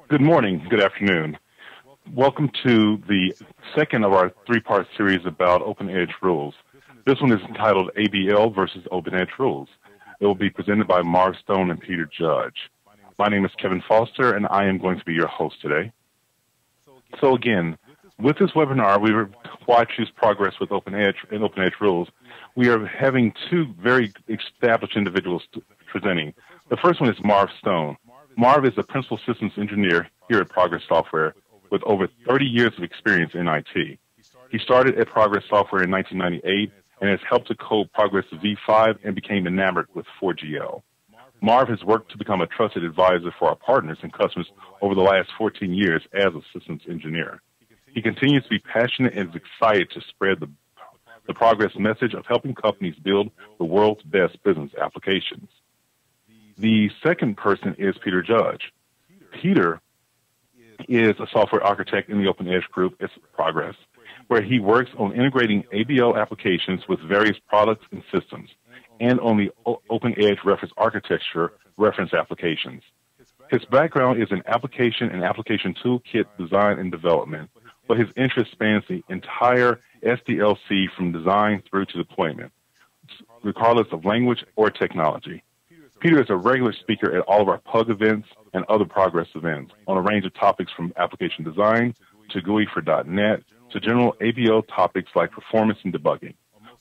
Good morning, good afternoon. Welcome to the second of our three-part series about OpenEdge Rules. This one is entitled ABL versus OpenEdge Rules. It will be presented by Marv Stone and Peter Judge. My name is Kevin Foster, and I am going to be your host today. So again, with this webinar, why choose progress with OpenEdge and OpenEdge Rules, we are having two very established individuals presenting. The first one is Marv Stone. Marv is a principal systems engineer here at Progress Software with over 30 years of experience in IT. He started at Progress Software in 1998 and has helped to code Progress V5 and became enamored with 4GL. Marv has worked to become a trusted advisor for our partners and customers over the last 14 years as a systems engineer. He continues to be passionate and is excited to spread the Progress message of helping companies build the world's best business applications. The second person is Peter Judge. Peter is a software architect in the OpenEdge group at Progress, where he works on integrating ABL applications with various products and systems, and on the OpenEdge reference architecture reference applications. His background is in application and application toolkit design and development, but his interest spans the entire SDLC from design through to deployment, regardless of language or technology. Peter is a regular speaker at all of our PUG events and other Progress events on a range of topics from application design to GUI for .NET to general ABL topics like performance and debugging.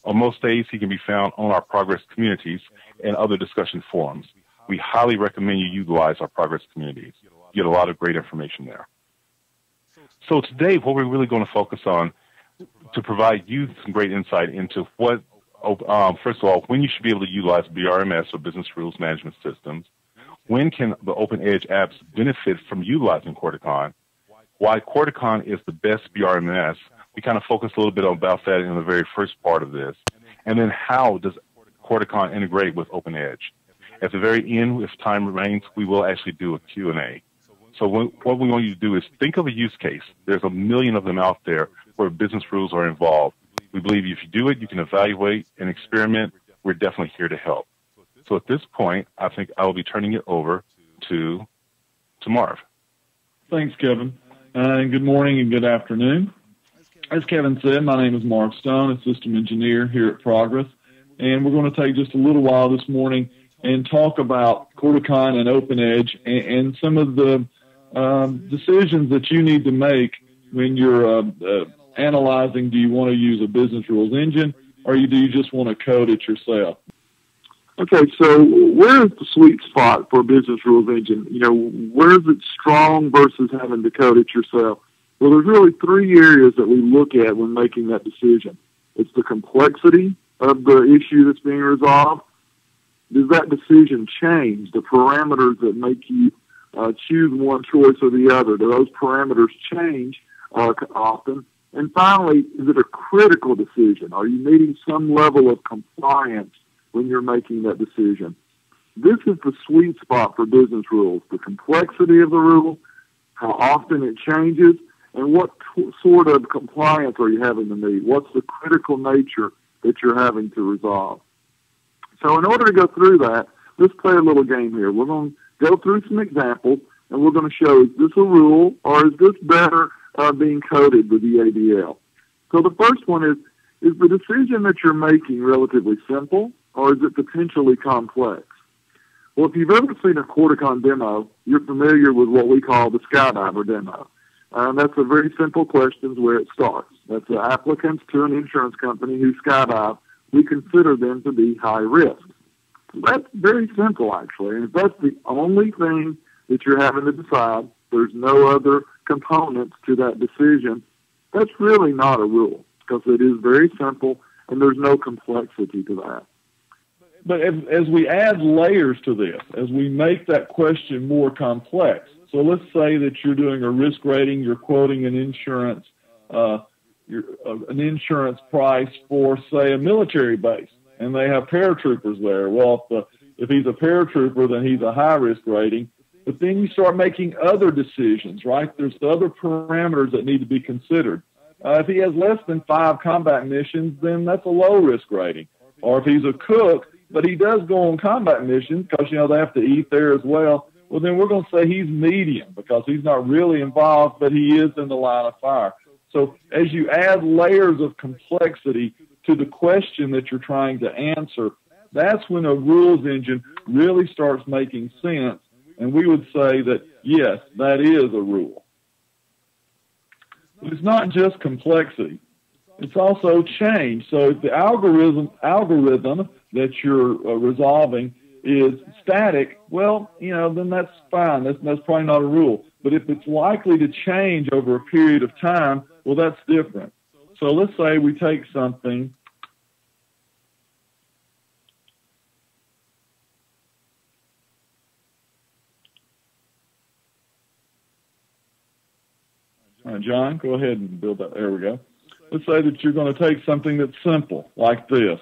On most days, he can be found on our Progress communities and other discussion forums. We highly recommend you utilize our Progress communities. You get a lot of great information there. So today, what we're really going to focus on to provide you some great insight into what first of all, when you should be able to utilize BRMS or Business Rules Management Systems, when can the OpenEdge apps benefit from utilizing Corticon, why Corticon is the best BRMS. We kind of focus a little bit about that in the very first part of this, and then how does Corticon integrate with OpenEdge. At the very end, if time remains, we will actually do a Q&A. So what we want you to do is think of a use case. There's a million of them out there where business rules are involved. We believe if you do it, you can evaluate and experiment. We're definitely here to help. So at this point, I think I will be turning it over to Marv. Thanks, Kevin. And good morning and good afternoon. As Kevin said, my name is Marv Stone, a system engineer here at Progress. And we're going to take just a little while this morning and talk about Corticon and OpenEdge and some of the decisions that you need to make when you're analyzing, do you want to use a business rules engine, or do you just want to code it yourself? Okay, so where is the sweet spot for a business rules engine? You know, where is it strong versus having to code it yourself? Well, there's really three areas that we look at when making that decision. It's the complexity of the issue that's being resolved. Does that decision change the parameters that make you choose one choice or the other? Do those parameters change often? And finally, is it a critical decision? Are you meeting some level of compliance when you're making that decision? This is the sweet spot for business rules, the complexity of the rule, how often it changes, and what sort of compliance are you having to meet? What's the critical nature that you're having to resolve? So in order to go through that, let's play a little game here. We're going to go through some examples, and we're going to show, is this a rule, or is this better being coded with the ABL? So the first one is the decision that you're making relatively simple, or is it potentially complex? Well, if you've ever seen a Corticon demo, you're familiar with what we call the skydiver demo. That's a very simple question where it starts. That's the applicants to an insurance company who skydive. We consider them to be high risk. So that's very simple, actually. And if that's the only thing that you're having to decide, there's no other components to that decision, that's really not a rule, because it is very simple and there's no complexity to that. But as we add layers to this, as we make that question more complex, so let's say that you're doing a risk rating, you're quoting an insurance price for, say, a military base, and they have paratroopers there. Well, if he's a paratrooper, then he's a high-risk rating. But then you start making other decisions, right? There's other parameters that need to be considered. If he has less than 5 combat missions, then that's a low-risk rating. Or if he's a cook, but he does go on combat missions because, they have to eat there as well, well, then we're going to say he's medium because he's not really involved, but he is in the line of fire. So as you add layers of complexity to the question that you're trying to answer, that's when a rules engine really starts making sense, and we would say that, yes, that is a rule. But it's not just complexity. It's also change. So if the algorithm that you're resolving is static, well, then that's fine. That's probably not a rule. But if it's likely to change over a period of time, well, that's different. So let's say we take something. All right, John, go ahead and build that. There we go. Let's say that you're going to take something that's simple, like this.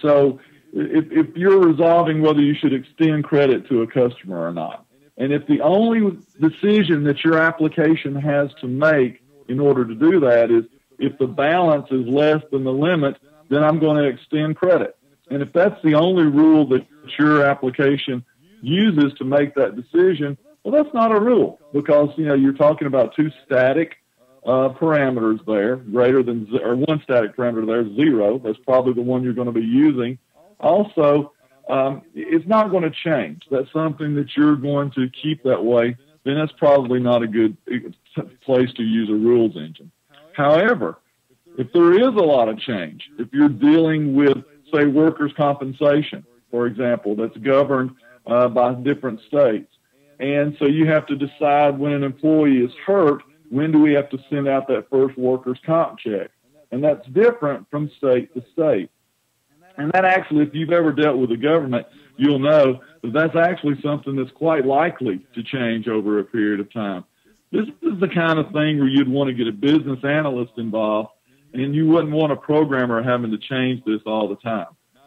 So if you're resolving whether you should extend credit to a customer or not, and if the only decision that your application has to make in order to do that is if the balance is less than the limit, then I'm going to extend credit. And if that's the only rule that your application uses to make that decision, well, that's not a rule because, you're talking about two static parameters there, greater than, or one static parameter there, 0. That's probably the one you're going to be using. Also, it's not going to change. That's something that you're going to keep that way. Then that's probably not a good place to use a rules engine. However, if there is a lot of change, if you're dealing with, say, workers' compensation, for example, that's governed by different states, and so you have to decide when an employee is hurt, when do we have to send out that first workers' comp check? And that's different from state to state. And that actually, if you've ever dealt with the government, you'll know that that's actually something that's quite likely to change over a period of time. This is the kind of thing where you'd want to get a business analyst involved, and you wouldn't want a programmer having to change this all the time.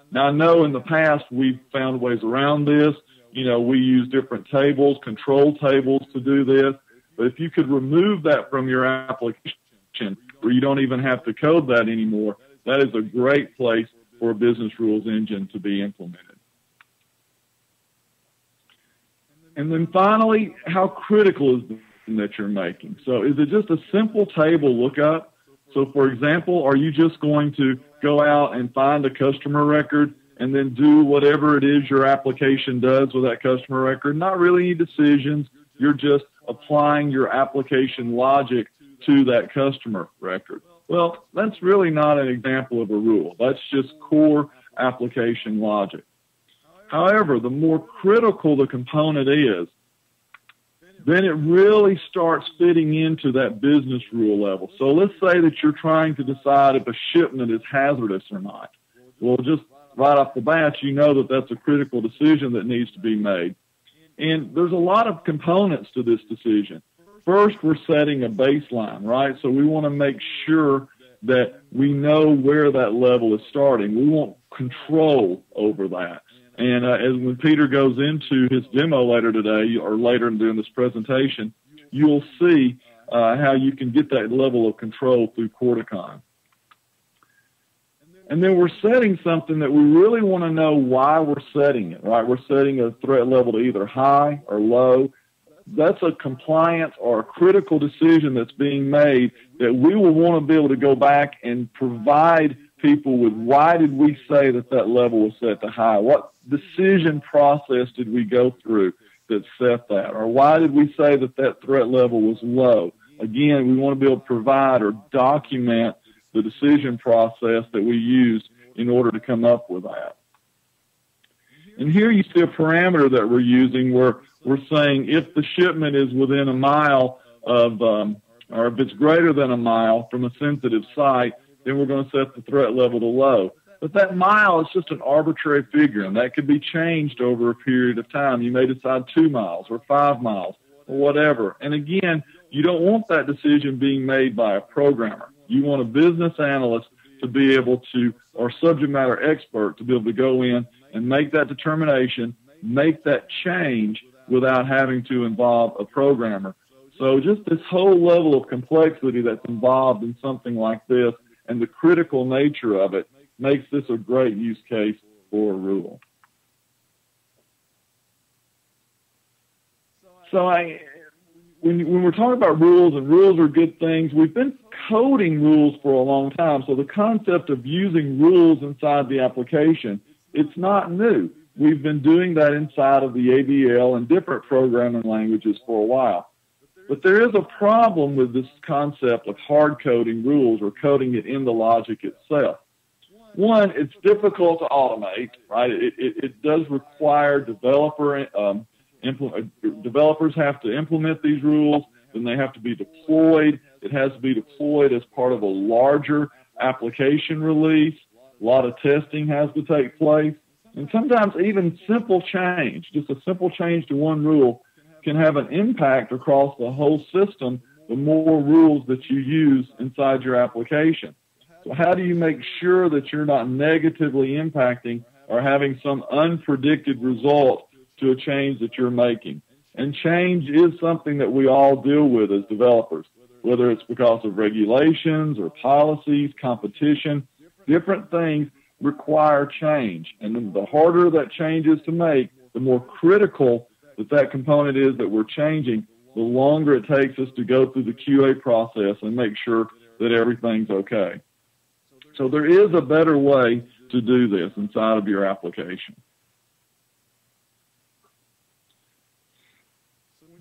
Now, I know in the past we've found ways around this. We use different tables, control tables to do this. But if you could remove that from your application where you don't even have to code that anymore, that is a great place for a business rules engine to be implemented. And then finally, how critical is the thing that you're making? So is it just a simple table lookup? So for example, are you just going to go out and find a customer record and then do whatever it is your application does with that customer record? Not really any decisions. You're just applying your application logic to that customer record. Well, that's really not an example of a rule. That's just core application logic. However, the more critical the component is, then it really starts fitting into that business rule level. So let's say that you're trying to decide if a shipment is hazardous or not. Well, just right off the bat, you know that that's a critical decision that needs to be made. And there's a lot of components to this decision. First, we're setting a baseline, right? So we want to make sure that we know where that level is starting. We want control over that. And as when Peter goes into his demo later today, or later during this presentation, you'll see how you can get that level of control through Corticon. And then we're setting something that we really want to know why we're setting it, right? We're setting a threat level to either high or low. That's a compliance or a critical decision that's being made that we will want to be able to go back and provide people with why did we say that that level was set to high? What decision process did we go through that set that? Or why did we say that that threat level was low? Again, we want to be able to provide or document the decision process that we used in order to come up with that. And here you see a parameter that we're using where we're saying if the shipment is within a mile of, or if it's greater than a mile from a sensitive site, then we're going to set the threat level to low. But that mile is just an arbitrary figure, and that could be changed over a period of time. You may decide 2 miles or 5 miles or whatever. And again, you don't want that decision being made by a programmer. You want a business analyst to be able to, or subject matter expert, to be able to go in and make that determination, make that change without having to involve a programmer. So just this whole level of complexity that's involved in something like this and the critical nature of it makes this a great use case for a rule. So when we're talking about rules, and rules are good things, we've been coding rules for a long time. So the concept of using rules inside the application, it's not new. We've been doing that inside of the ABL and different programming languages for a while. But there is a problem with this concept of hard coding rules or coding it in the logic itself. One, it's difficult to automate, right? It does require developers have to implement these rules, then they have to be deployed. It has to be deployed as part of a larger application release. A lot of testing has to take place. And sometimes even simple change, just a simple change to one rule, can have an impact across the whole system the more rules that you use inside your application. So how do you make sure that you're not negatively impacting or having some unpredicted result to a change that you're making? And change is something that we all deal with as developers, whether it's because of regulations or policies, competition, different things require change. And then the harder that change is to make, the more critical that component is that we're changing, the longer it takes us to go through the QA process and make sure that everything's okay. So there is a better way to do this inside of your application.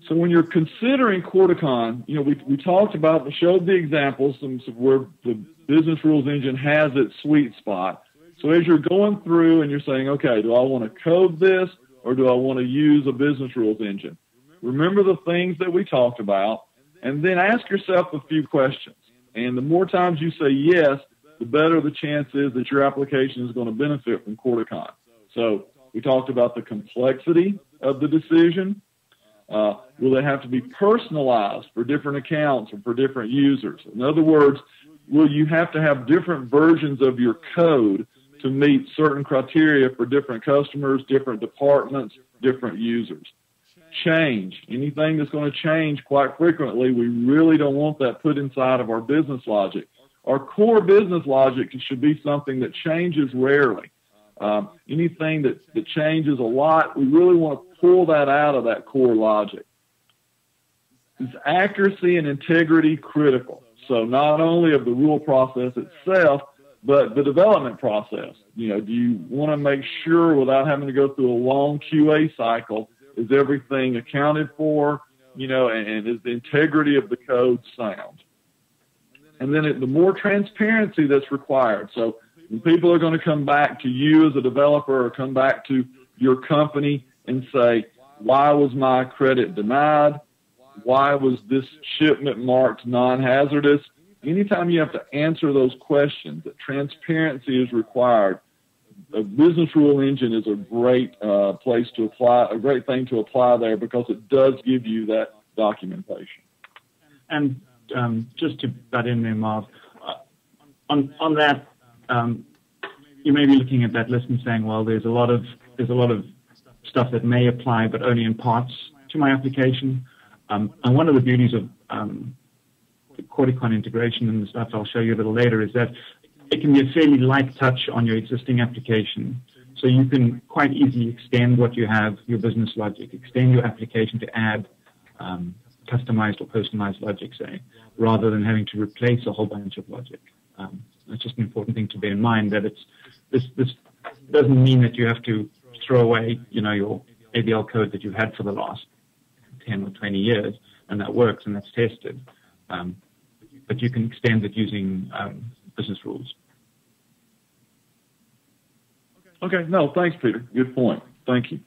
So when you're considering Corticon, we talked about, we showed the examples where the business rules engine has its sweet spot. So as you're going through and you're saying, okay, do I want to code this or do I want to use a business rules engine? Remember the things that we talked about, and then ask yourself a few questions. And the more times you say yes, the better the chance is that your application is going to benefit from Corticon. So we talked about the complexity of the decision. Will it have to be personalized for different accounts or for different users? In other words, will you have to have different versions of your code to meet certain criteria for different customers, different departments, different users? Change. Anything that's going to change quite frequently, we really don't want that put inside of our business logic. Our core business logic should be something that changes rarely. Anything that changes a lot, we really want to pull that out of that core logic. Is accuracy and integrity critical? So not only of the rule process itself, but the development process. Do you want to make sure without having to go through a long QA cycle, is everything accounted for, and is the integrity of the code sound? And then the more transparency that's required. So when people are going to come back to you as a developer or come back to your company and say, why was my credit denied? Why was this shipment marked non-hazardous? Anytime you have to answer those questions, that transparency is required. A business rule engine is a great place to apply, a great thing to apply there because it does give you that documentation. And just to butt in there, Marv, on that, you may be looking at that list and saying, well, there's a lot of stuff that may apply, but only in parts to my application. And one of the beauties of the Corticon integration and the stuff I'll show you a little later is that it can be a fairly light touch on your existing application. So you can quite easily extend what you have, your business logic, extend your application to add customized or personalized logic, say, rather than having to replace a whole bunch of logic. That's just an important thing to bear in mind, that this doesn't mean that you have to throw away, your ABL code that you've had for the last 10 or 20 years, and that works and that's tested. But you can extend it using business rules. Okay, no, thanks, Peter. Good point. Thank you.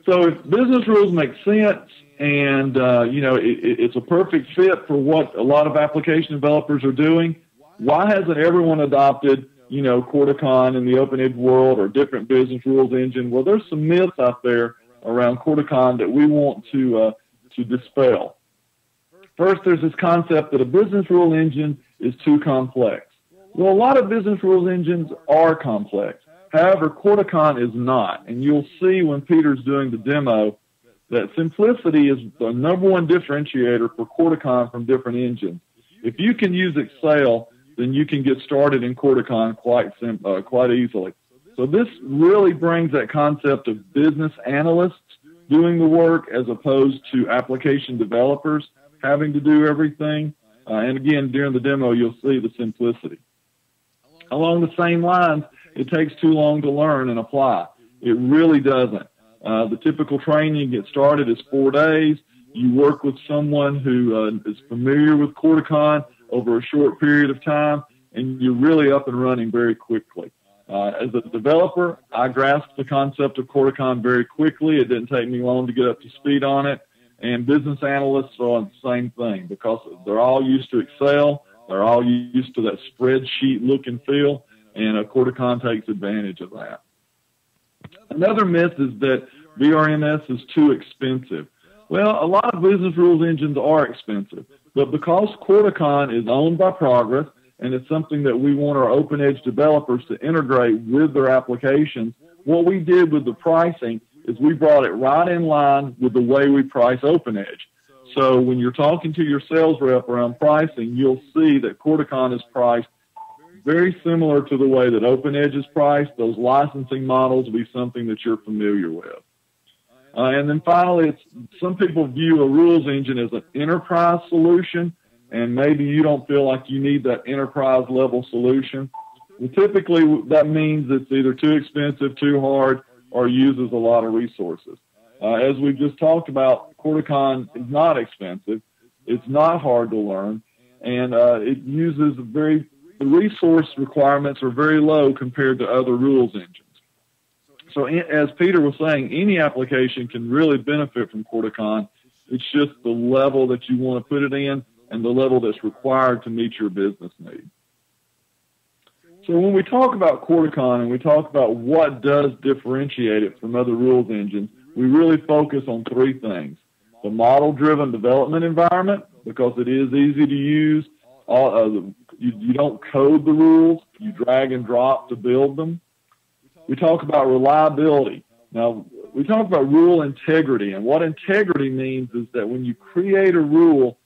So if business rules make sense and, it's a perfect fit for what a lot of application developers are doing, why hasn't everyone adopted, Corticon in the OpenEdge world or different business rules engine? Well, there's some myths out there around Corticon that we want to dispel. First, there's this concept that a business rule engine is too complex. Well, a lot of business rules engines are complex. However, Corticon is not, and you'll see when Peter's doing the demo that simplicity is the number one differentiator for Corticon from different engines. If you can use Excel, then you can get started in Corticon quite easily. So this really brings that concept of business analysts doing the work as opposed to application developers having to do everything. And again, during the demo, you'll see the simplicity. Along the same lines, it takes too long to learn and apply. It really doesn't. The typical training to get started is 4 days. You work with someone who is familiar with Corticon over a short period of time, and you're really up and running very quickly. As a developer, I grasped the concept of Corticon very quickly. It didn't take me long to get up to speed on it. And business analysts are on the same thing because they're all used to Excel. They're all used to that spreadsheet look and feel, and Corticon takes advantage of that. Another myth is that VRMS is too expensive. Well, a lot of business rules engines are expensive, but because Corticon is owned by Progress, and it's something that we want our OpenEdge developers to integrate with their applications, what we did with the pricing is we brought it right in line with the way we price OpenEdge. So when you're talking to your sales rep around pricing, you'll see that Corticon is priced very similar to the way that OpenEdge is priced. Those licensing models will be something that you're familiar with. And then finally, some people view a rules engine as an enterprise solution, and maybe you don't feel like you need that enterprise level solution. Well, typically, that means it's either too expensive, too hard, or uses a lot of resources. As we've just talked about, Corticon is not expensive. It's not hard to learn, and it uses the resource requirements are very low compared to other rules engines. So as Peter was saying, any application can really benefit from Corticon. It's just the level that you want to put it in and the level that's required to meet your business need. So when we talk about Corticon and we talk about what does differentiate it from other rules engines, we really focus on 3 things. The model-driven development environment, because it is easy to use. You don't code the rules. You drag and drop to build them. We talk about reliability. Now, we talk about rule integrity, and what integrity means is that when you create a rule,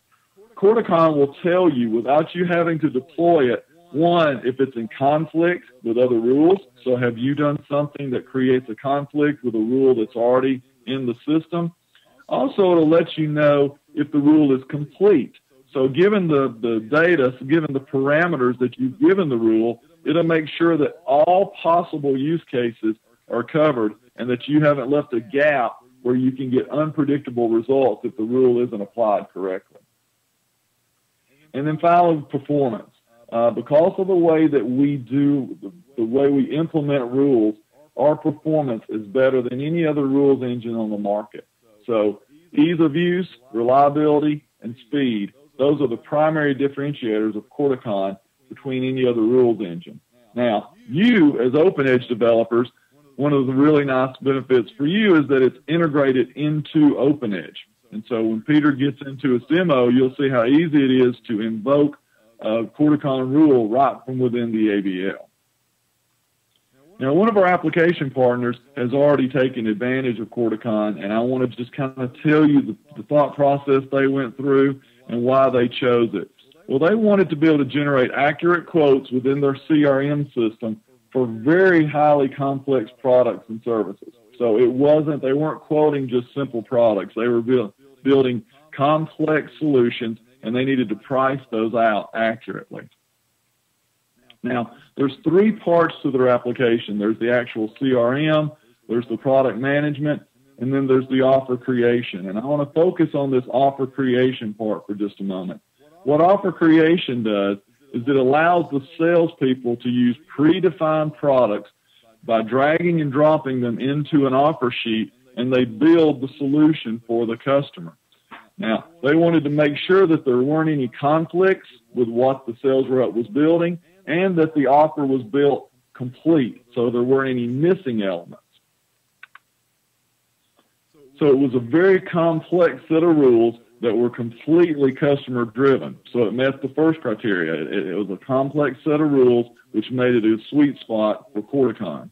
Corticon will tell you without you having to deploy it, one, if it's in conflict with other rules. So have you done something that creates a conflict with a rule that's already in the system? Also, it'll let you know if the rule is complete. So given the data, so given the parameters that you've given the rule, it'll make sure that all possible use cases are covered and that you haven't left a gap where you can get unpredictable results if the rule isn't applied correctly. And then finally, performance. Because of the way that we do, the way we implement rules, our performance is better than any other rules engine on the market. So ease of use, reliability, and speed, those are the primary differentiators of Corticon between any other rules engine. Now, you as OpenEdge developers, one of the really nice benefits for you is that it's integrated into OpenEdge. And so when Peter gets into his demo, you'll see how easy it is to invoke a Corticon rule right from within the ABL. Now, one of our application partners has already taken advantage of Corticon, and I want to just kind of tell you the thought process they went through and why they chose it. Well, they wanted to be able to generate accurate quotes within their CRM system for very highly complex products and services. So they weren't quoting just simple products. They were building complex solutions, and they needed to price those out accurately. Now, there's 3 parts to their application. There's the actual CRM, there's the product management, and then there's the offer creation. And I want to focus on this offer creation part for just a moment. What offer creation does is it allows the salespeople to use predefined products by dragging and dropping them into an offer sheet, and they build the solution for the customer. Now, they wanted to make sure that there weren't any conflicts with what the sales rep was building and that the offer was built complete, so there weren't any missing elements. So it was a very complex set of rules that were completely customer-driven. So it met the first criteria. It was a complex set of rules, which made it a sweet spot for Corticon.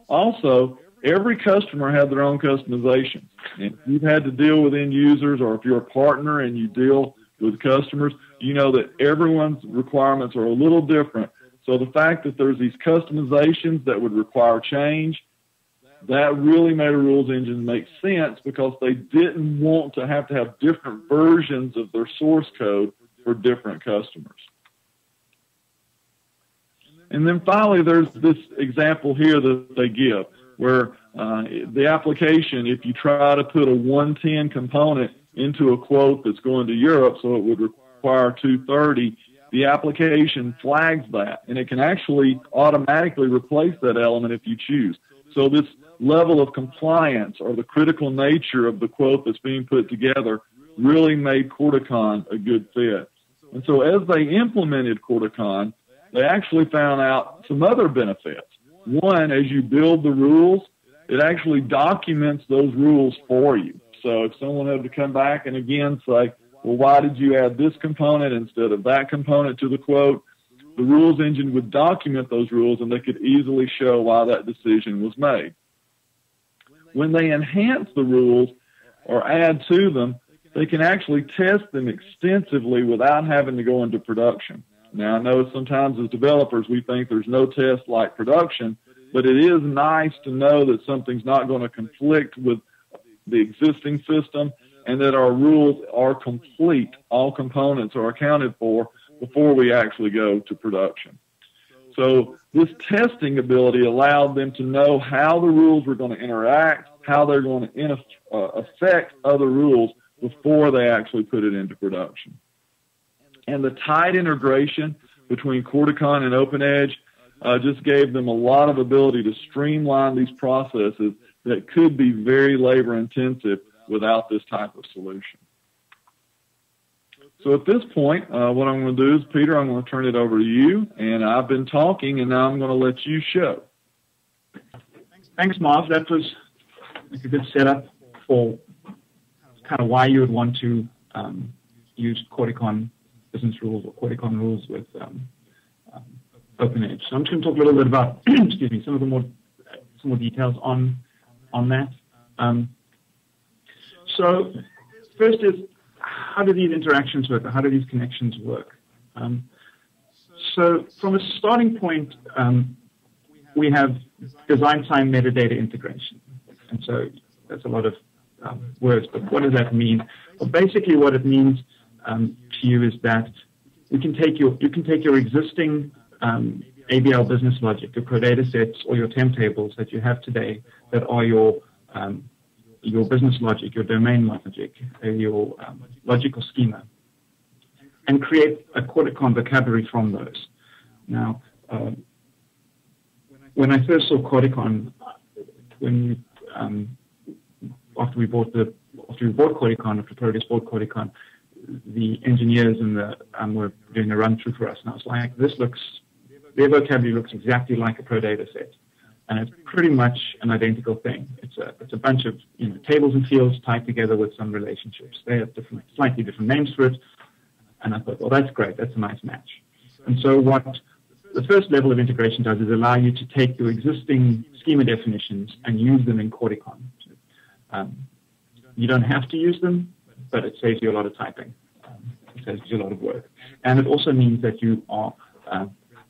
Also, every customer had their own customizations. And if you've had to deal with end users, or if you're a partner and you deal with customers, you know that everyone's requirements are a little different. So the fact that there's these customizations that would require change, that really made a rules engine make sense because they didn't want to have different versions of their source code for different customers. And then finally, there's this example here that they give where the application, if you try to put a 110 component into a quote that's going to Europe, so it would require 230, the application flags that, and it can actually automatically replace that element if you choose. So this level of compliance or the critical nature of the quote that's being put together really made Corticon a good fit. And so as they implemented Corticon, they actually found out some other benefits. One, as you build the rules, it actually documents those rules for you. So if someone had to come back and again say, well, why did you add this component instead of that component to the quote? The rules engine would document those rules and they could easily show why that decision was made. When they enhance the rules or add to them, they can actually test them extensively without having to go into production. Now, I know sometimes as developers we think there's no test like production, but it is nice to know that something's not going to conflict with the existing system and that our rules are complete. All components are accounted for before we actually go to production. So this testing ability allowed them to know how the rules were going to interact, how they're going to affect other rules before they actually put it into production. And the tight integration between Corticon and OpenEdge just gave them a lot of ability to streamline these processes that could be very labor intensive without this type of solution. So at this point, what I'm going to do is, Peter, I'm going to turn it over to you, and I've been talking, and now I'm going to let you show. Thanks, Marv. That was a good setup for kind of why you would want to use Corticon business rules or Corticon rules with OpenEdge. So I'm just going to talk a little bit about, excuse me, some more details on that. So first is, how do these interactions work? Or how do these connections work? So from a starting point, we have design time metadata integration. And so that's a lot of words, but what does that mean? Well, basically what it means to you is that you can take your existing ABL business logic, your prodata sets or your temp tables that you have today that are your business logic, your domain logic, your logical schema, and create a Corticon vocabulary from those. Now, when I first saw Corticon, after we bought Corticon, after Progress bought Corticon, the engineers and were doing a run through for us, and I was like, their vocabulary looks exactly like a prodata set. And it's pretty much an identical thing. It's a bunch of tables and fields tied together with some relationships. They have slightly different names for it. And I thought, well, that's great. That's a nice match. And so what the first level of integration does is allow you to take your existing schema definitions and use them in Corticon. You don't have to use them, but it saves you a lot of typing. It saves you a lot of work. And it also means that you are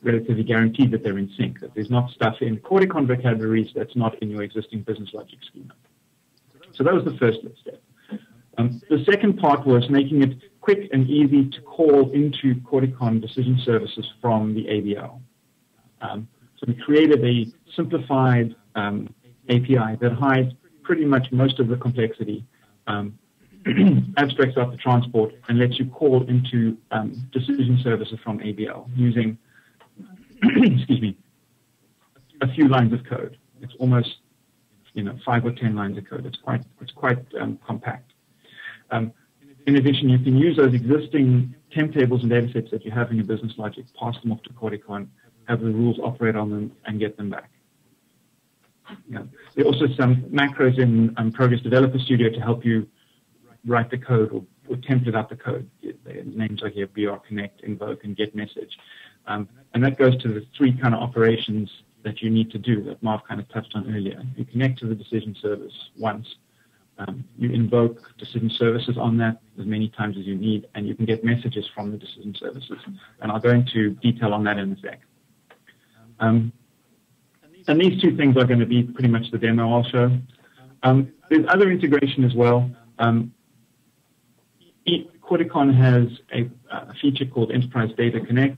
relatively guaranteed that they're in sync, that there's not stuff in Corticon vocabularies that's not in your existing business logic schema. So that was the first step. The second part was making it quick and easy to call into Corticon decision services from the ABL. So we created a simplified API that hides pretty much most of the complexity, abstracts out the transport, and lets you call into decision services from ABL using excuse me, a few lines of code. It's almost 5 or 10 lines of code. It's quite compact. In addition, you can use those existing temp tables and data sets that you have in your business logic, pass them off to Corticon, have the rules operate on them, and get them back. There are also some macros in Progress Developer Studio to help you write the code or template out the code. The names are here: BR, Connect, Invoke, and Get Message. And that goes to the three kind of operations that you need to do that Marv kind of touched on earlier. You connect to the decision service once. You invoke decision services on that as many times as you need, and you can get messages from the decision services. And I'll go into detail on that in a sec. And And these two things are going to be pretty much the demo I'll show. There's other integration as well. Corticon has a feature called Enterprise Data Connect,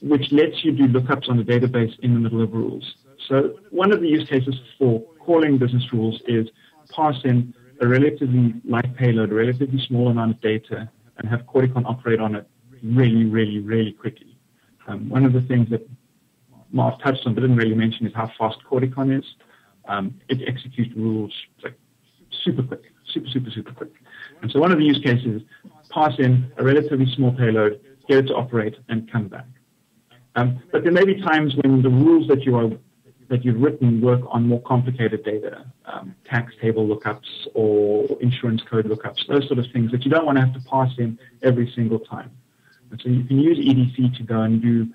which lets you do lookups on the database in the middle of rules. So one of the use cases for calling business rules is pass in a relatively light payload, a relatively small amount of data, and have Corticon operate on it really, really, really quickly. One of the things that Marv touched on but didn't really mention is how fast Corticon is. It executes rules like super quick, super quick. And so one of the use cases is pass in a relatively small payload, get it to operate, and come back. But there may be times when the rules that you've written work on more complicated data, tax table lookups or insurance code lookups, those sort of things that you don't want to have to pass in every single time. And so you can use EDC to go and do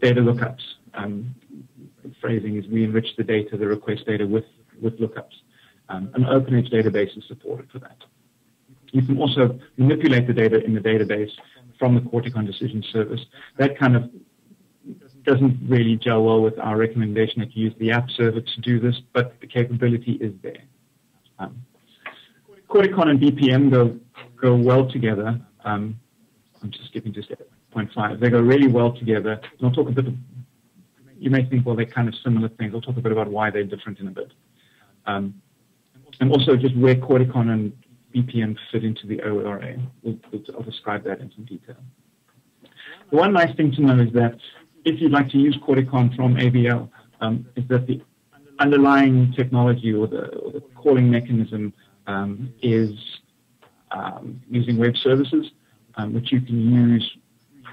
data lookups. The phrasing is we enrich the data, the request data with lookups. An OpenEdge database is supported for that. You can also manipulate the data in the database from the Corticon decision service. That kind of doesn't really gel well with our recommendation that you use the app server to do this, but the capability is there. Corticon and BPM go well together. I'm just skipping to step 0.5. They go really well together. And I'll talk a bit of, you may think, well, they're kind of similar things. I'll talk a bit about why they're different in a bit. And also just where Corticon and BPM fit into the ORA. I'll describe that in some detail. The one nice thing to know is that if you'd like to use Corticon from ABL, is that the underlying technology or the calling mechanism is using web services, which you can use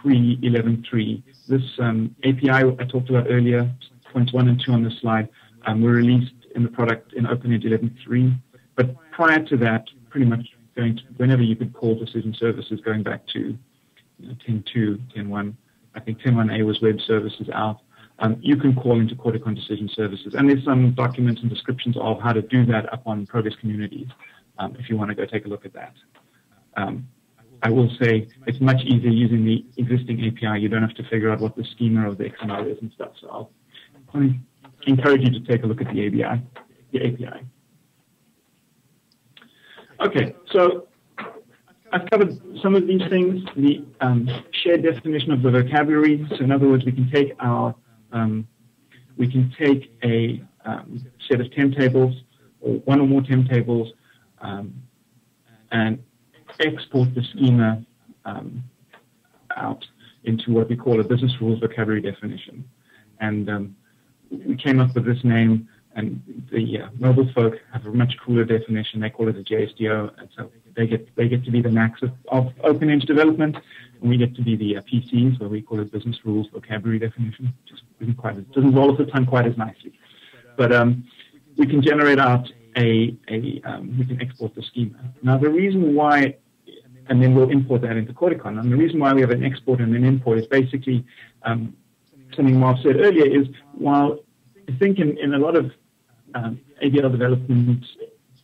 pre-11.3. This API I talked about earlier, points 1 and 2 on this slide, were released in the product in OpenEdge 11.3. But prior to that, pretty much whenever you could call decision services, going back to 10.2, 10.1, I think 10.1a was web services out. You can call into Corticon decision services. And there's some documents and descriptions of how to do that up on Progress communities, if you want to go take a look at that. I will say it's much easier using the existing API. You don't have to figure out what the schema of the XML is and stuff. So I'll encourage you to take a look at the API. Okay, so I've covered some of these things. The shared definition of the vocabulary. So in other words, we can take a set of temp tables or one or more temp tables and export the schema out into what we call a business rules vocabulary definition. And we came up with this name, and the mobile folk have a much cooler definition. They call it a JSDO, and so they get to be the Macs of OpenEdge development, and we get to be the PCs, where we call it business rules vocabulary definition. Just doesn't roll off the tongue quite as nicely, but we can generate out we can export the schema. Now the reason why, and then we'll import that into Corticon. And the reason why we have an export and an import is basically something Marv said earlier, is while I think in a lot of ABL development,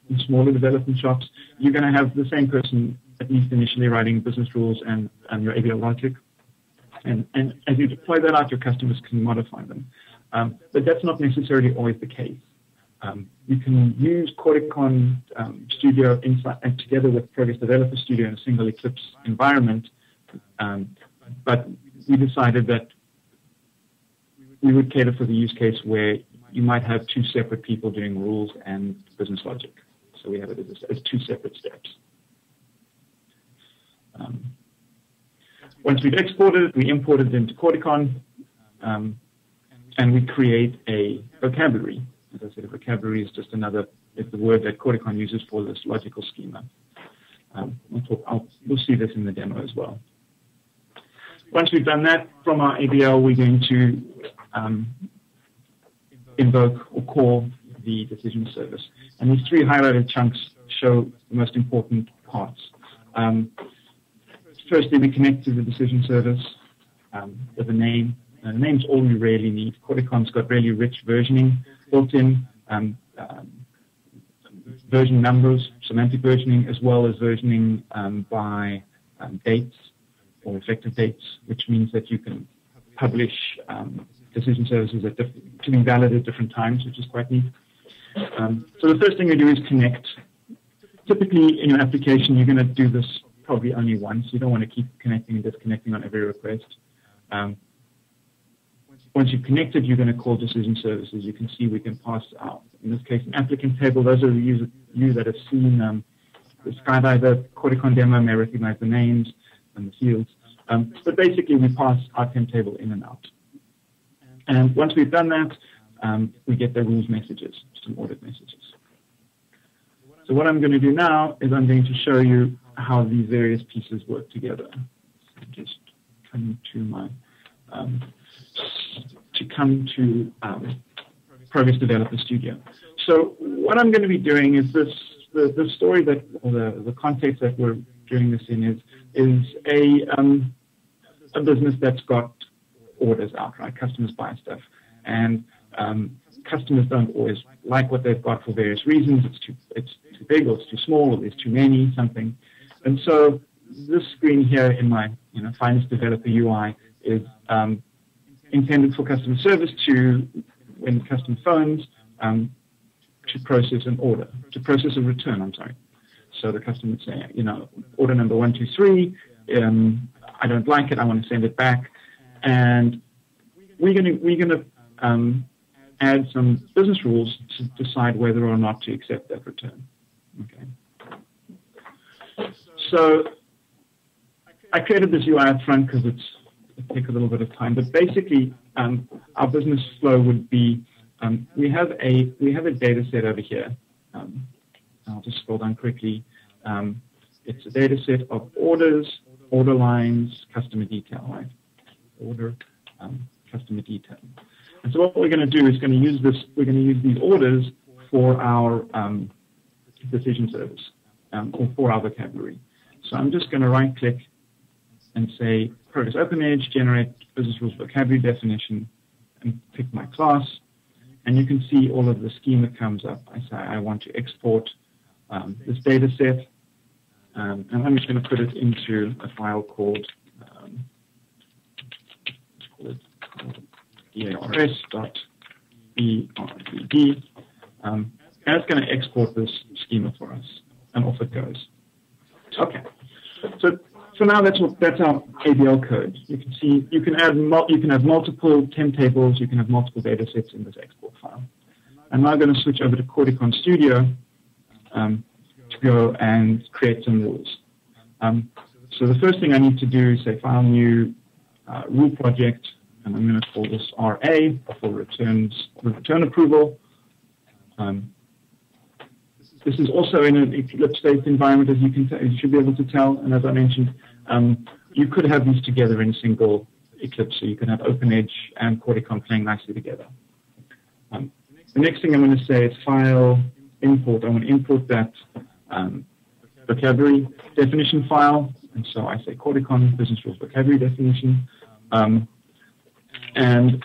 in smaller development shops, you're going to have the same person, at least initially, writing business rules and your ABL logic. And as you deploy that out, your customers can modify them. But that's not necessarily always the case. You can use Corticon Studio inside, together with Progress Developer Studio in a single Eclipse environment, but we decided that we would cater for the use case where you might have two separate people doing rules and business logic. So we have it as two separate steps. Once we've exported it, we import it into Corticon, and we create a vocabulary. As I said, a vocabulary is just it's the word that Corticon uses for this logical schema. We'll see this in the demo as well. Once we've done that, from our ABL, we're going to invoke or call the decision service. And these three highlighted chunks show the most important parts. Firstly, we connect to the decision service with a name. The name's all we really need. Corticon's got really rich versioning built in, version numbers, semantic versioning, as well as versioning by dates or effective dates, which means that you can publish decision services to be valid at different times, which is quite neat. So the first thing we do is connect. Typically, in your application, you're going to do this probably only once. You don't want to keep connecting and disconnecting on every request. Once you've connected, you're going to call decision services. You can see we can pass out, in this case, an applicant table. Those of you that have seen the Skydiver Corticon demo may recognize the names and the fields. But basically, we pass our temp table in and out. And once we've done that, we get the rules messages, some audit messages. So what I'm going to do now is I'm going to show you how these various pieces work together. So just come to my Progress Developer Studio. So what I'm going to be doing is the story that, or the context that we're doing this in is a business that's got orders out, right? Customers buy stuff, and customers don't always like what they've got for various reasons. It's too big, or it's too small, or there's too many, something. And so this screen here in my Finance Developer UI is intended for customer service to, when the customer phones, to process an order, to process a return, I'm sorry. So the customer would say, order number 123, I don't like it, I want to send it back. And we're going to add some business rules to decide whether or not to accept that return. Okay. So I created this UI up front because it takes a little bit of time, but basically our business flow would be we have a data set over here. I'll just scroll down quickly. It's a data set of orders, order lines, customer detail, right? Order, customer detail. And so what we're going to do is we're going to use these orders for our decision service or for our vocabulary. So I'm just going to right click and say Progress OpenEdge, generate business rules vocabulary definition, and pick my class. And you can see all of the scheme that comes up. I say I want to export this data set, and I'm just going to put it into a file called EARS.BRVD, and it's going to export this schema for us, and off it goes. Okay, so now that's our ABL code. You can see you can have multiple temp tables, you can have multiple data sets in this export file. I'm now going to switch over to Corticon Studio to go and create some rules. So the first thing I need to do is say File, New, Rule Project, and I'm going to call this RA for return approval. This is also in an Eclipse-based environment, as you should be able to tell. And as I mentioned, you could have these together in a single Eclipse. So you can have OpenEdge and Corticon playing nicely together. The next thing I'm going to say is File, Import. I want to import that vocabulary definition file. And so I say Corticon Business Rules Vocabulary Definition. And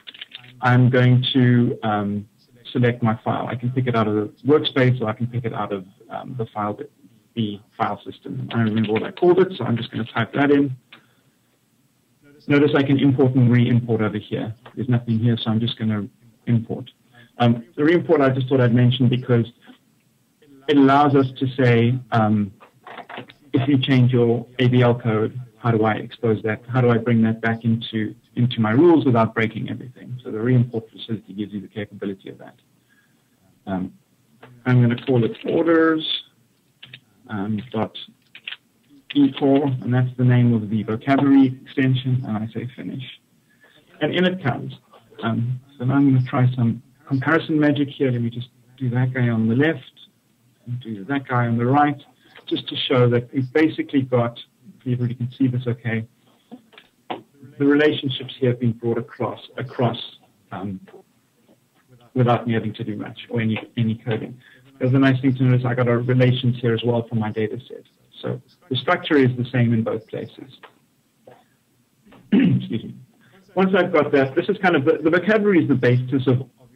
I'm going to select my file. I can pick it out of the workspace, or I can pick it out of the file system. I remember what I called it, so I'm just going to type that in. Notice I can import and re-import over here. There's nothing here, so I'm just going to import. The re-import I just thought I'd mention because it allows us to say, if you change your ABL code, how do I expose that? How do I bring that back into my rules without breaking everything? So the re-import facility gives you the capability of that. I'm going to call it orders dot eCore, and that's the name of the vocabulary extension, and I say finish. And in it comes. So now I'm going to try some comparison magic here. Let me just do that guy on the left and do that guy on the right, just to show that we've basically got, if everybody can see this okay, the relationships here have been brought across without me having to do much or any coding. There's a nice thing to notice, I got our relations here as well for my data set. So the structure is the same in both places. Excuse me. Once I've got that, this is kind of the vocabulary is the basis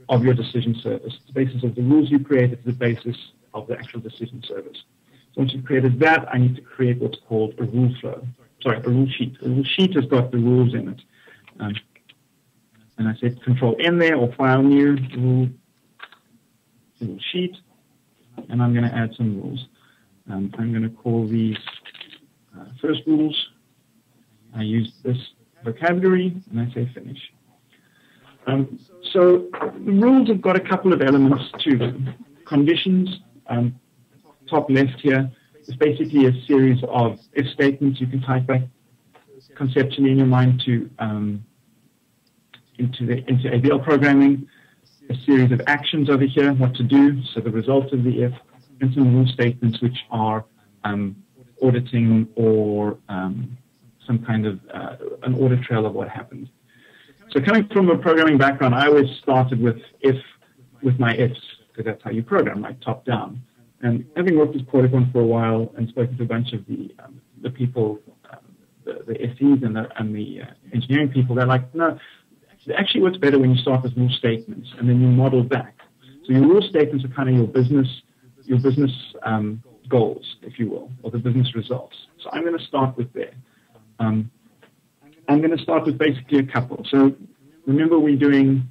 of your decision service. The basis of the rules you create is the basis of the actual decision service. So once you've created that, I need to create what's called a rule flow. Sorry, a rule sheet. A rule sheet has got the rules in it. and I said Control N there, or File New, rule sheet, and I'm going to add some rules. I'm going to call these first rules. I use this vocabulary, and I say finish. So the rules have got a couple of elements to them. Conditions, top left here, is basically a series of if statements you can type back conceptually in your mind to into ABL programming. A series of actions over here, what to do, so the result of the if, and some rule statements which are auditing or some kind of an audit trail of what happened. So coming from a programming background, I always started with my ifs, because that's how you program, right, top down. And having worked with Corticon for a while and spoken to a bunch of the people, the SEs and the engineering people, they're like, no, it actually works better when you start with rule statements and then you model back. So your rule statements are kind of your business goals, if you will, or the business results. So I'm going to start with there. I'm going to start with basically a couple. So remember we're doing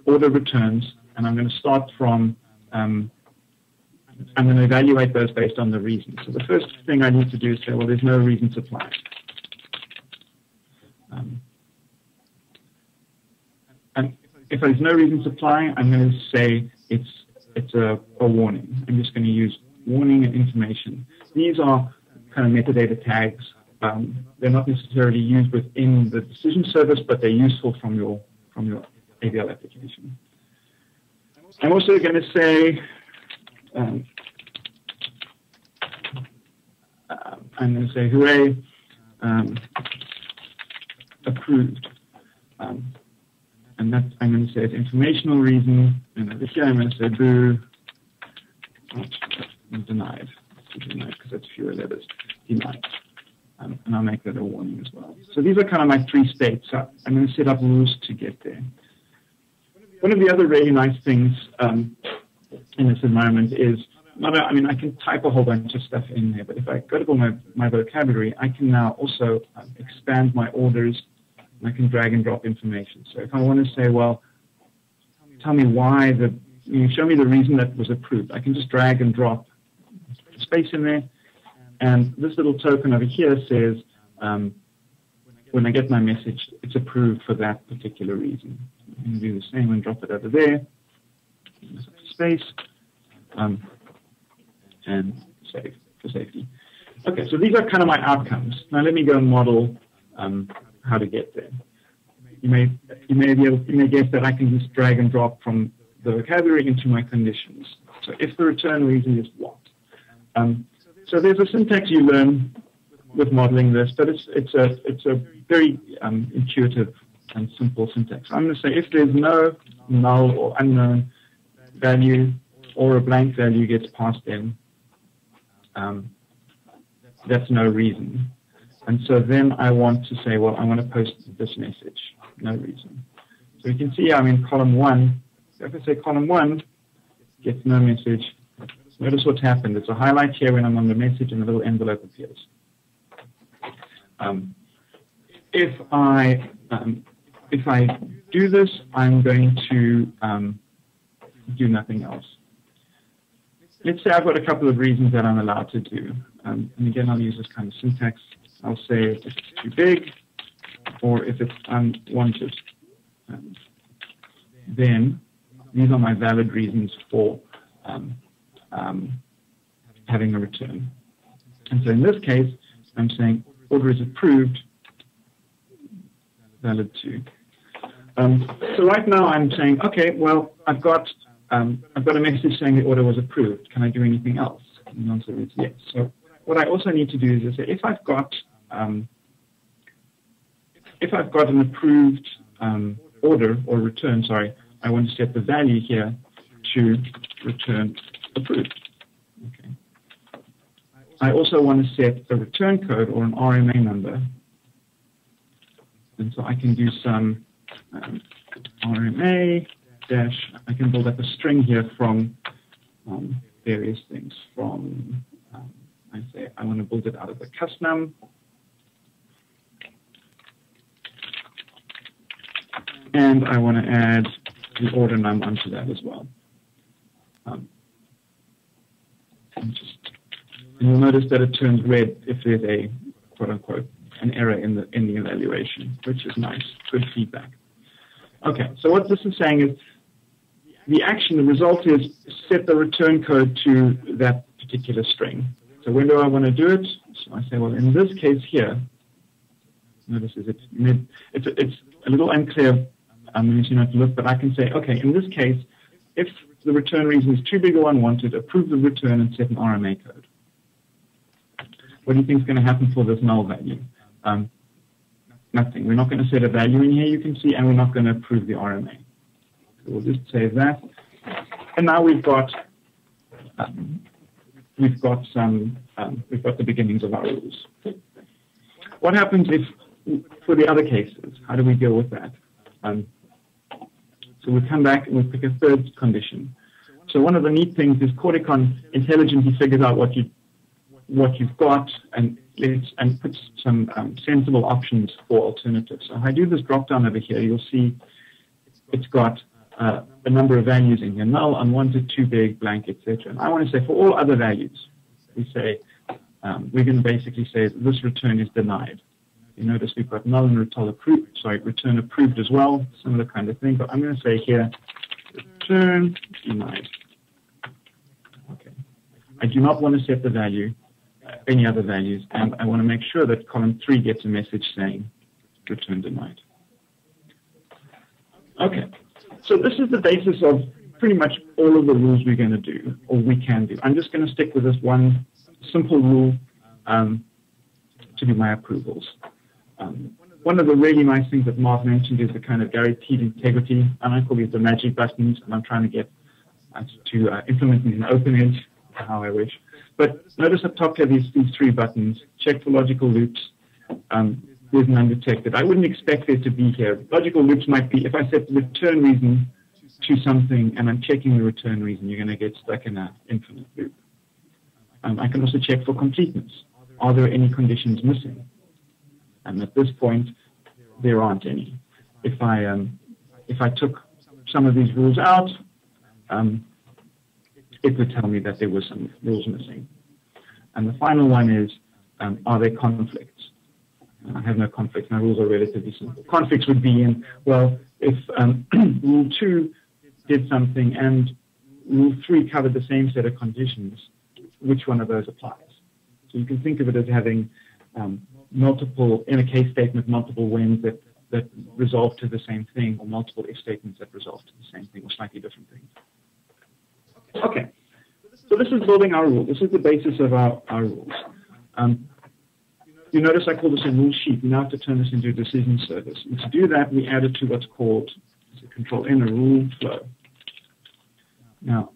order returns, and I'm going to start from, I'm going to evaluate those based on the reason. So the first thing I need to do is say, well, there's no reason supplied. And if there's no reason supply, I'm going to say it's a warning. I'm just going to use warning and information. These are kind of metadata tags. They're not necessarily used within the decision service, but they're useful from your ABL application. I'm also going to say I'm going to say hooray, approved. And that I'm going to say it's informational reason, and over here I'm going to say boo, denied, because that's fewer letters, denied. And I'll make that a warning as well. So these are kind of my three states. So I'm going to set up rules to get there. One of the other really nice things in this environment is, I mean, I can type a whole bunch of stuff in there, but if I go to my vocabulary, I can now also expand my orders. I can drag and drop information. So if I want to say, well, tell me why show me the reason that was approved, I can just drag and drop space in there. And this little token over here says, when I get my message, it's approved for that particular reason. I'm going to do the same and drop it over there. Space. And save for safety. Okay, so these are kind of my outcomes. Now let me go and model how to get there. You may guess that I can just drag and drop from the vocabulary into my conditions. So if the return reason is what? So there's a syntax you learn with modeling this, but it's a very intuitive and simple syntax. I'm going to say if there's no null or unknown value or a blank value gets passed in, that's no reason. And so then I want to say, well, I want to post this message, no reason. So you can see I'm in column 1. So if I say column 1 gets no message, notice what's happened. It's a highlight here when I'm on the message and a little envelope appears. If I do this, I'm going to do nothing else. Let's say I've got a couple of reasons that I'm allowed to do. And again, I'll use this kind of syntax. I'll say if it's too big or if it's unwanted. Then these are my valid reasons for having a return. And so in this case, I'm saying order is approved, valid 2. So right now I'm saying, okay, well, I've got a message saying the order was approved. Can I do anything else? And the answer is yes. So what I also need to do is say, if I've got an approved order or return, I want to set the value here to return approved. Okay. I also want to set a return code or an RMA number. And so I can do some RMA dash, I can build up a string here from various things. From, I say I want to build it out of a custom. And I want to add the order num onto that as well. And you'll notice that it turns red if there's a quote-unquote an error in the evaluation, which is nice, good feedback. Okay, so what this is saying is the action, the result is set the return code to that particular string. So when do I want to do it? So I say, well, in this case here, notice it's a little unclear when you have to look, but I can say, okay, in this case, if the return reason is too big or unwanted, approve the return and set an RMA code. What do you think is going to happen for this null value? Nothing. We're not going to set a value in here, you can see, and we're not going to approve the RMA. So we'll just save that. And now we've got the beginnings of our rules. What happens if, for the other cases, how do we deal with that? So we come back and we pick a third condition. So one of the neat things is Corticon intelligently figures out what you've got and puts some sensible options for alternatives. So if I do this drop down over here, you'll see it's got a number of values in here: null, unwanted, too big, blank, etc. And I want to say for all other values, we say we're going to basically say this return is denied. You notice we've got null and return approved as well, similar kind of thing. But I'm going to say here return denied. Okay. I do not want to set the value, any other values, and I want to make sure that column 3 gets a message saying return denied. Okay. So this is the basis of pretty much all of the rules we're going to do, or we can do. I'm just going to stick with this one simple rule to do my approvals. One of the really nice things that Mark mentioned is the kind of guaranteed integrity, and I call these the magic buttons, and I'm trying to get to implement these in OpenEdge, how I wish. But notice up top here these 3 buttons: check for logical loops. There's an undetected. I wouldn't expect there to be here. Logical loops might be, if I set the return reason to something and I'm checking the return reason, you're going to get stuck in an infinite loop. I can also check for completeness. Are there any conditions missing? And at this point, there aren't any. If I took some of these rules out, it would tell me that there were some rules missing. And the final one is, are there conflicts? I have no conflicts. My rules are relatively simple. Conflicts would be in, well, if rule 2 did something and rule 3 covered the same set of conditions, which one of those applies? So you can think of it as having multiple, in a case statement, multiple wins that resolve to the same thing, or multiple if statements that resolve to the same thing, or slightly different things. Okay, so this is building our rule. This is the basis of our rules. You notice I call this a rule sheet. We now have to turn this into a decision service. And to do that, we added to what's called, control N, a rule flow. Now,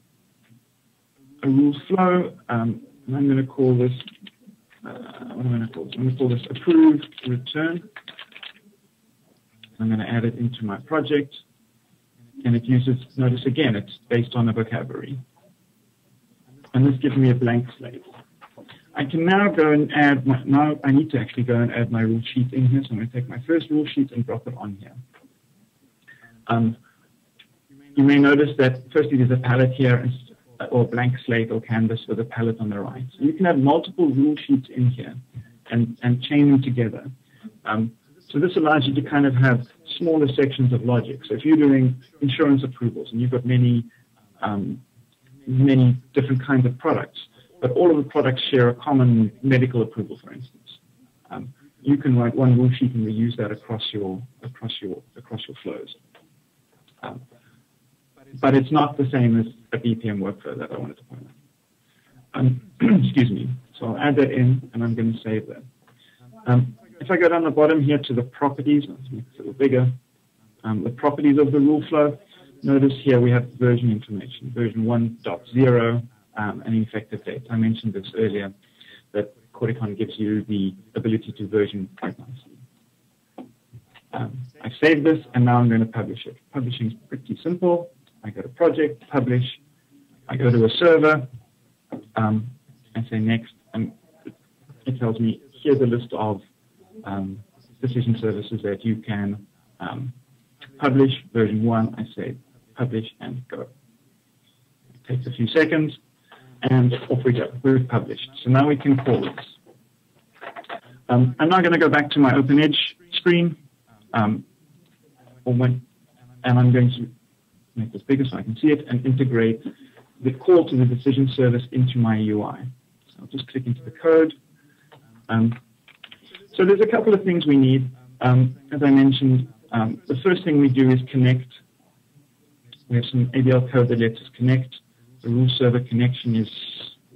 a rule flow, and I'm going to call this, what am I going to call this? I'm going to call this approve return. I'm going to add it into my project. And it uses, notice again, it's based on a vocabulary. And this gives me a blank slate. I can now go and add, now I need to actually go and add my rule sheet in here. So I'm going to take my first rule sheet and drop it on here. You may notice that firstly there's a palette here, or blank slate or canvas with a palette on the right. So you can have multiple rule sheets in here and chain them together. So this allows you to kind of have smaller sections of logic. So if you're doing insurance approvals and you've got many different kinds of products, but all of the products share a common medical approval, for instance, you can write one rule sheet and reuse that across your flows. But it's not the same as a BPM workflow that I wanted to point out. Excuse me. So I'll add that in, and I'm going to save that. If I go down the bottom here to the properties, let's make it a little bigger, the properties of the rule flow, notice here we have version information, version 1.0, and effective date. I mentioned this earlier, that Corticon gives you the ability to version quite nicely. I've saved this, and now I'm going to publish it. Publishing is pretty simple. I go to project, publish, I go to a server, and say next, and it tells me here's a list of decision services that you can publish version 1, I say publish and go. It takes a few seconds, and off we go. We're published. So now we can call this. I'm now going to go back to my OpenEdge screen, and I'm going to make this bigger so I can see it and integrate the call to the decision service into my UI. So I'll just click into the code. So there's a couple of things we need. As I mentioned, the first thing we do is connect. We have some ABL code that lets us connect. The rule server connection is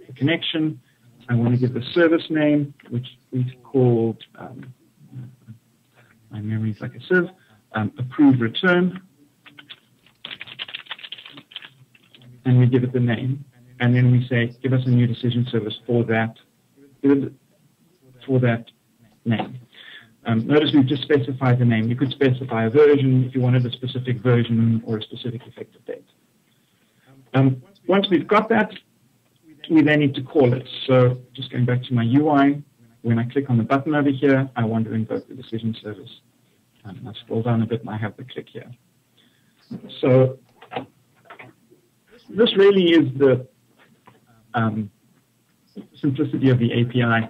the connection. I want to give the service name, which we've called, my memory is like a sieve, approved return. And we give it the name. And then we say, give us a new decision service for that name. Notice we've just specified the name. You could specify a version if you wanted a specific version or a specific effective date. Once we've got that, we then need to call it. So just going back to my UI, when I click on the button over here, I want to invoke the decision service. And I scroll down a bit and I have the click here. So this really is the simplicity of the API.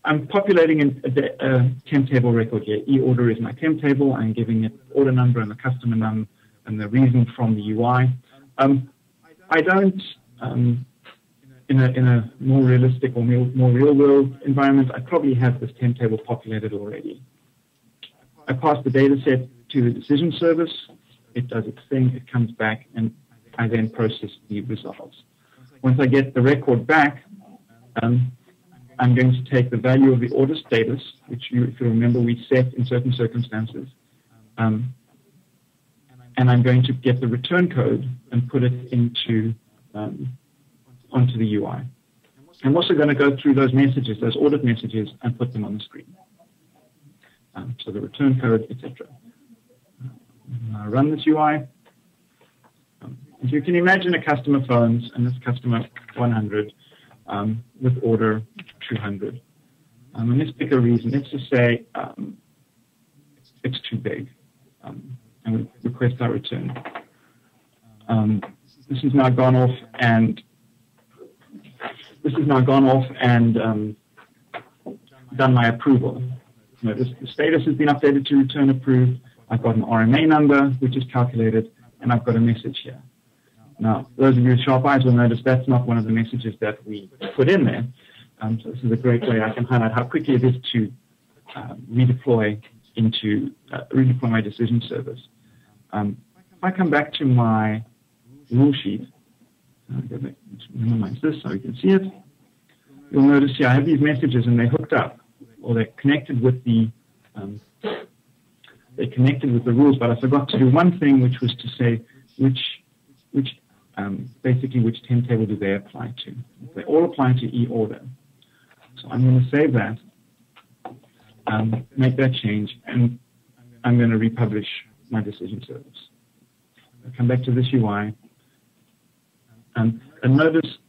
I'm populating a temp table record here. E-order is my temp table. I'm giving it order number and the customer number and the reason from the UI. I don't, in a more realistic or more real-world environment, I probably have this temp table populated already. I pass the data set to the decision service. It does its thing. It comes back, and I then process the results. Once I get the record back, I'm going to take the value of the order status, which if you remember, we set in certain circumstances, and I'm going to get the return code and put it into onto the UI. I'm also going to go through those messages, those audit messages, and put them on the screen. So the return code, etc. I run this UI. As you can imagine, a customer phones, and this customer 100 with order 200. And let's pick a reason. Let's just say it's too big, and we request our return. This has now gone off, and done my approval. Notice the status has been updated to return approved. I've got an RMA number, which is calculated, and I've got a message here. Now, those of you with sharp eyes will notice that's not one of the messages that we put in there. So this is a great way I can highlight how quickly it is to redeploy my decision service. If I come back to my rule sheet, I'll go back to minimize this so you can see it. You'll notice here I have these messages and they're hooked up, or they're connected with the rules. But I forgot to do one thing, which was to say basically which temp table do they apply to. They all apply to e-order. So I'm going to save that, make that change, and I'm going to republish my decision service. I'll come back to this UI, and notice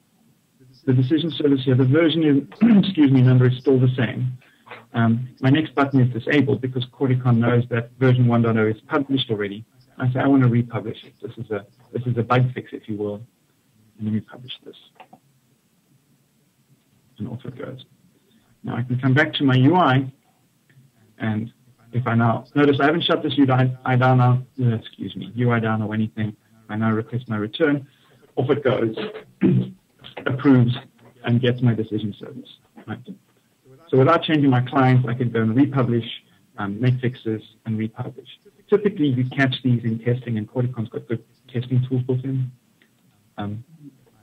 the decision service here, the version is, excuse me, number is still the same. My next button is disabled because Corticon knows that version 1.0 is published already. I say I want to republish it. This is a bug fix, if you will. And then we publish this. And off it goes. Now I can come back to my UI, and if I now notice I haven't shut this UI down or anything. I now request my return. Off it goes, approves, and gets my decision service. Right? So without changing my clients, I can go and republish, make fixes, and republish. Typically, you catch these in testing, and Corticon's got good testing tools built in.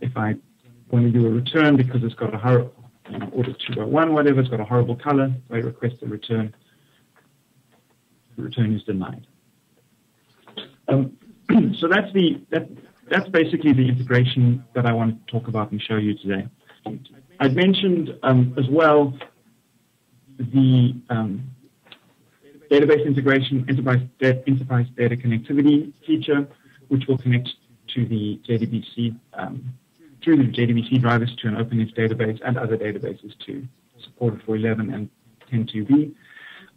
If I want to do a return because it's got a horrible, order 201, whatever, it's got a horrible color, so I request a return. The return is denied. So that's basically the integration that I want to talk about and show you today. I've mentioned as well the database integration, enterprise data connectivity feature, which will connect to the JDBC, through the JDBC drivers to an OpenEdge database and other databases too, supported for 11 and 10.2b.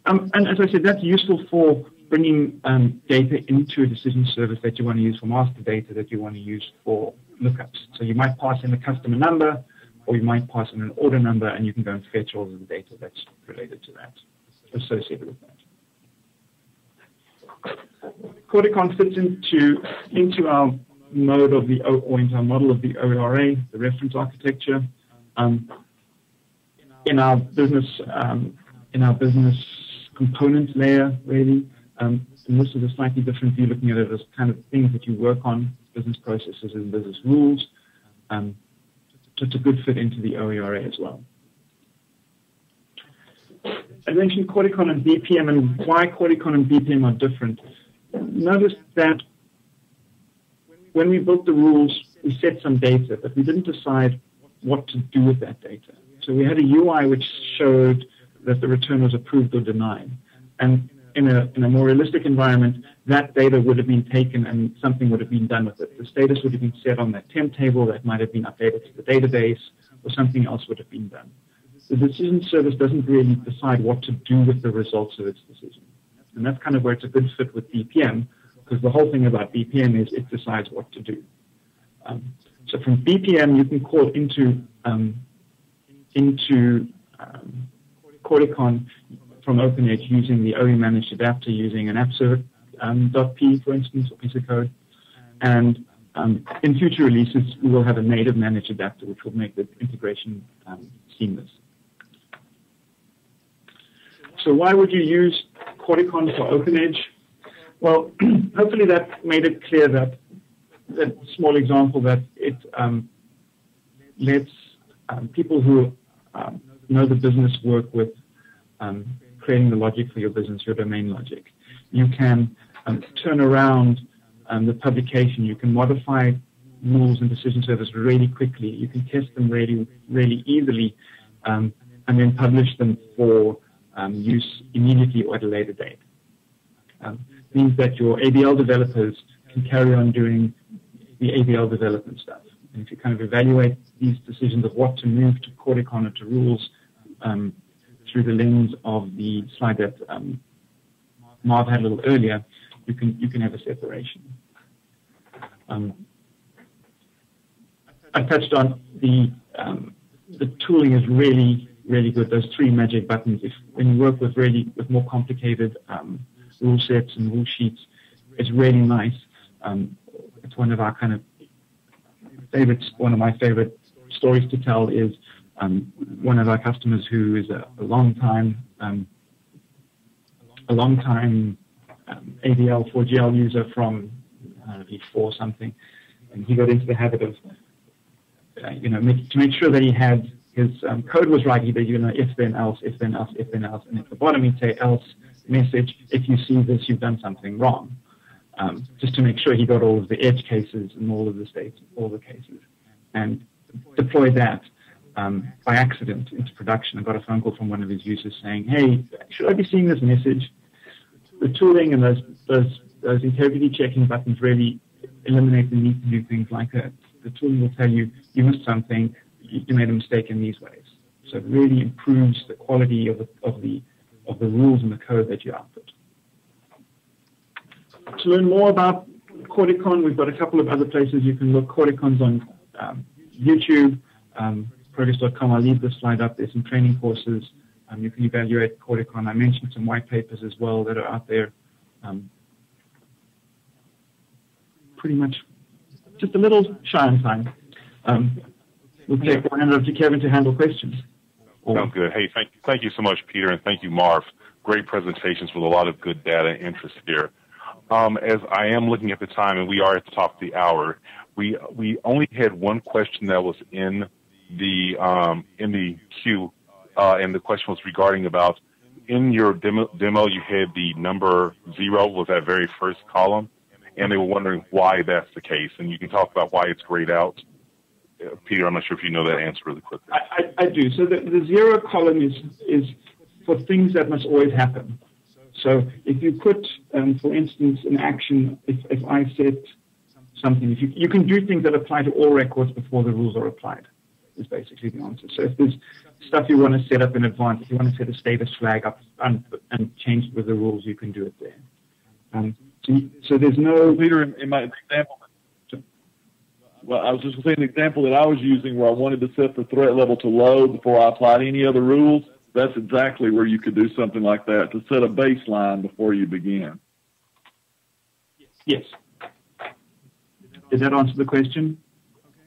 And as I said, that's useful for bringing data into a decision service that you want to use for master data that you want to use for lookups. So you might pass in a customer number, or you might pass in an order number, and you can go and fetch all of the data that's related to that, associated with that. Corticon fits into our mode of the, or into our model of the ORA, the reference architecture. In our business component layer, really, and this is a slightly different view, looking at it as kind of things that you work on, business processes and business rules. So it's a good fit into the OERA as well. I mentioned Corticon and BPM and why Corticon and BPM are different. Notice that when we built the rules, we set some data, but we didn't decide what to do with that data. So we had a UI which showed that the return was approved or denied. And in a more realistic environment, that data would have been taken and something would have been done with it. The status would have been set on that temp table that might have been updated to the database, or something else would have been done. The decision service doesn't really decide what to do with the results of its decision. And that's kind of where it's a good fit with BPM, because the whole thing about BPM is it decides what to do. So from BPM, you can call into Corticon from OpenEdge using the OE managed adapter, using an appserver.p, for instance, or piece of code. And in future releases, we will have a native managed adapter, which will make the integration seamless. So why would you use Corticon for OpenEdge? Well, hopefully that made it clear that small example that it lets people who know the business work with creating the logic for your business, your domain logic. You can turn around the publication. You can modify rules and decision service really quickly. You can test them really, really easily, and then publish them for use immediately or at a later date. Means that your ABL developers can carry on doing the ABL development stuff. And if you kind of evaluate these decisions of what to move to Corticon or to rules through the lens of the slide that Marv had a little earlier, you can have a separation. I touched on the tooling is really, really good. Those three magic buttons. When you work with more complicated rule sets and rule sheets, it's really nice. It's one of our kind of favorites. One of my favorite stories to tell is one of our customers who is a long time ABL 4GL user from V4 something, and he got into the habit of to make sure that he had his code was right. Either if then else, if then else, if then else, and at the bottom he'd say else message. If you see this, you've done something wrong. Just to make sure he got all of the edge cases and all of the states, all the cases, and deployed that by accident into production. I got a phone call from one of his users saying, "Hey, should I be seeing this message?" The tooling and those integrity checking buttons really eliminate the need to do things like that. The tooling will tell you missed something, you made a mistake in these ways. So it really improves the quality of the rules and the code that you output. To learn more about Corticon, we've got a couple of other places you can look. Corticon's on YouTube, Progress.com. I'll leave this slide up. There's some training courses. You can evaluate Corticon. I mentioned some white papers as well that are out there. Pretty much just a little shy on time. We'll take one hand over to Kevin to handle questions. Sounds good. Hey, thank you so much, Peter, and thank you, Marv. Great presentations with a lot of good data and interest here. As I am looking at the time, and we are at the top of the hour, we only had one question that was in the queue, and the question was regarding about in your demo you had the number 0 was that very first column, and they were wondering why that's the case, and you can talk about why it's grayed out. Peter, I'm not sure if you know that answer really quickly. I do. So the 0 column is for things that must always happen. So if you put, for instance, an action, if I set something, if you can do things that apply to all records before the rules are applied, is basically the answer. So if there's stuff you want to set up in advance, if you want to set a status flag up and change it with the rules, you can do it there. So there's no... Peter, in my example, well, I was just saying the example that I was using where I wanted to set the threat level to low before I applied any other rules. That's exactly where you could do something like that, to set a baseline before you begin. Yes. Did that answer the question?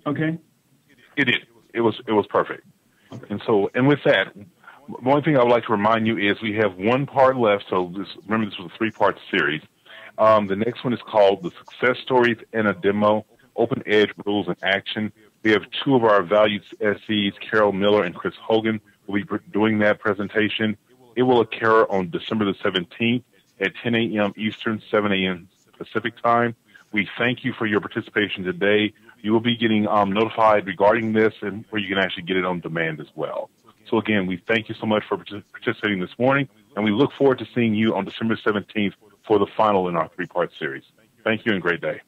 Okay. It did. It was perfect. Okay. And with that, the only thing I would like to remind you is we have one part left. So remember, this was a 3-part series. The next one is called The Success Stories and a Demo, OpenEdge Rules in Action. We have 2 of our valued SEs, Carol Miller and Chris Hogan, will be doing that presentation. It will occur on December the 17th at 10 a.m. Eastern, 7 a.m. Pacific time. We thank you for your participation today. You will be getting notified regarding this, and where you can actually get it on demand as well. So again, we thank you so much for participating this morning, and we look forward to seeing you on December 17th for the final in our 3-part series. Thank you and great day.